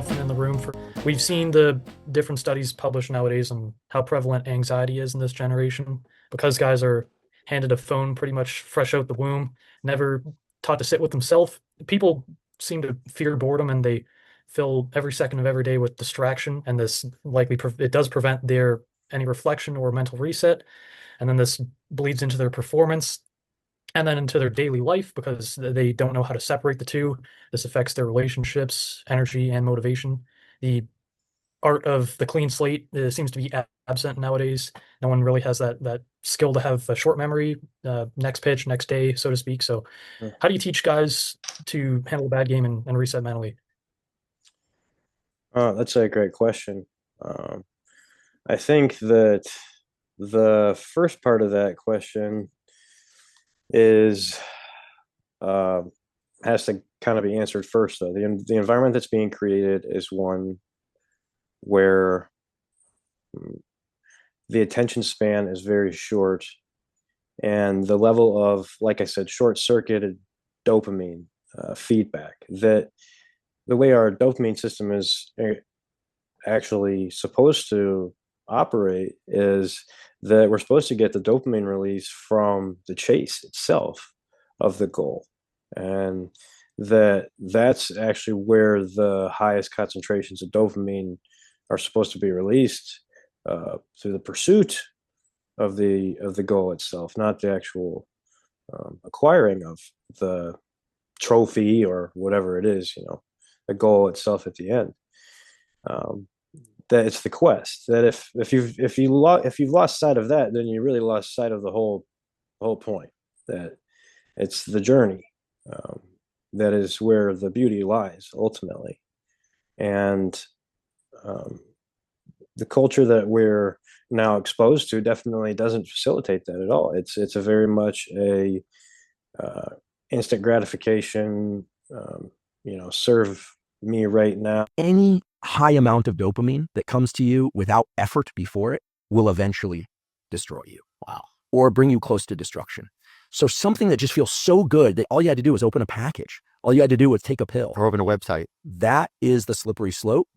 elephant in the room. We've seen the different studies published nowadays on how prevalent anxiety is in this generation because guys are handed a phone pretty much fresh out the womb, never taught to sit with themselves. People seem to fear boredom and they fill every second of every day with distraction, and this likely it does prevent their any reflection or mental reset, and then this bleeds into their performance and then into their daily life because they don't know how to separate the two. This affects their relationships, energy, and motivation. The art of the clean slate seems to be absent nowadays. No one really has that skill to have a short memory, next pitch, next day, so to speak. So, Yeah. how do you teach guys to handle a bad game and reset mentally? That's a great question. I think that the first part of that question is uh, has to kind of be answered first, though. The environment that's being created is one where the attention span is very short, and the level of, like I said, short-circuited dopamine feedback, that the way our dopamine system is actually supposed to operate is that we're supposed to get the dopamine release from the chase itself of the goal, and that's actually where the highest concentrations of dopamine are supposed to be released, through the pursuit of the goal itself, not the actual acquiring of the trophy or whatever it is, the goal itself at the end. um, that it's the quest, that if you've lost sight of that, then you really lost sight of the whole point, that it's the journey, um, that is where the beauty lies ultimately. And um, the culture that we're now exposed to definitely doesn't facilitate that at all. It's a very much a uh, instant gratification, serve me right now. Any high amount of dopamine that comes to you without effort before it will eventually destroy you. Wow. Or bring you close to destruction. So something that just feels so good that all you had to do was open a package. All you had to do was take a pill. Or open a website. That is the slippery slope.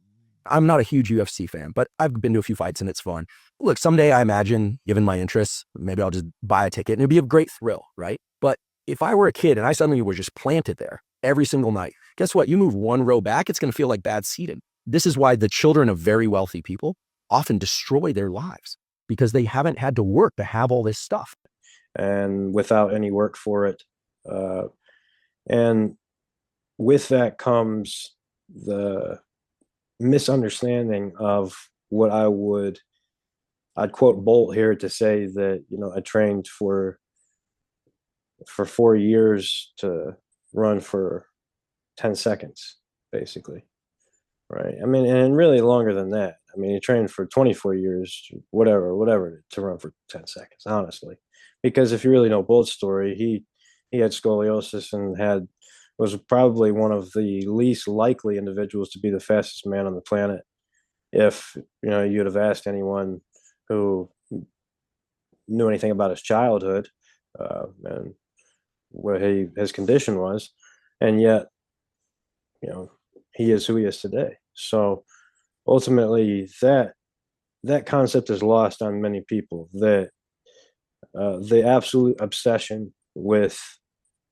I'm not a huge UFC fan, but I've been to a few fights and it's fun. Look, someday I imagine, given my interests, maybe I'll just buy a ticket and it'd be a great thrill, right? But if I were a kid and I suddenly were just planted there every single night, guess what? You move one row back, it's going to feel like bad seating. This is why the children of very wealthy people often destroy their lives, because they haven't had to work to have all this stuff. And without any work for it. And with that comes the misunderstanding of what I'd quote Bolt here to say that, I trained for 4 years to run for 10 seconds, basically. Right. I mean, and really longer than that. I mean, he trained for 24 years, whatever, to run for 10 seconds, honestly. Because if you really know Bolt's story, he had scoliosis and was probably one of the least likely individuals to be the fastest man on the planet. If, you'd have asked anyone who knew anything about his childhood, and what his condition was. And yet, he is who he is today. So ultimately, that concept is lost on many people, that the absolute obsession with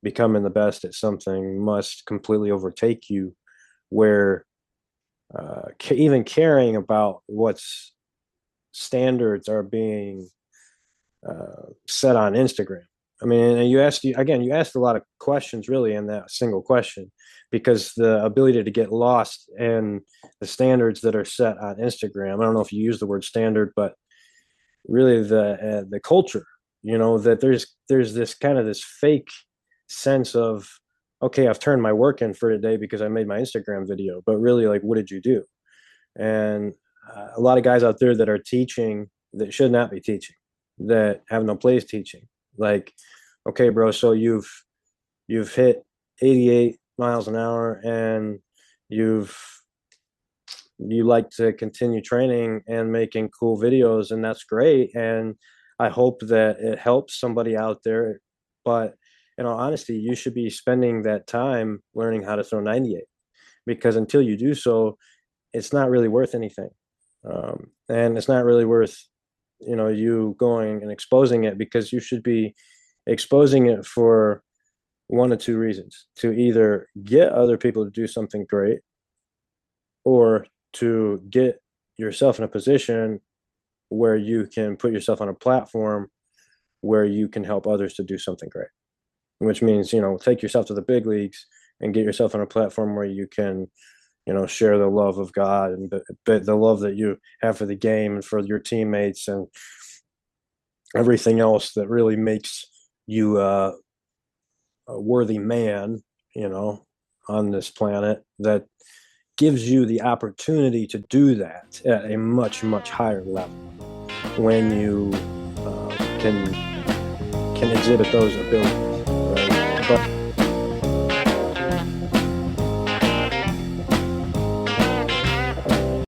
becoming the best at something must completely overtake you, where even caring about what's standards are being set on Instagram. I mean, and you asked a lot of questions really in that single question, because the ability to get lost in the standards that are set on Instagram. I don't know if you use the word standard, but really the culture, that there's this kind of this fake sense of, okay, I've turned my work in for today because I made my Instagram video, but really, like, what did you do? And a lot of guys out there that are teaching that should not be teaching, that have no place teaching. Like, okay, bro, so you've hit 88 miles an hour and you like to continue training and making cool videos, and that's great, and I hope that it helps somebody out there. But in all honesty, you should be spending that time learning how to throw 98, because until you do so, it's not really worth anything. And it's not really worth, you going and exposing it, because you should be exposing it for one of two reasons: to either get other people to do something great, or to get yourself in a position where you can put yourself on a platform where you can help others to do something great, which means, take yourself to the big leagues and get yourself on a platform where you can, share the love of God and the love that you have for the game and for your teammates and everything else that really makes you a worthy man, on this planet, that gives you the opportunity to do that at a much, much higher level when you can exhibit those abilities, right? But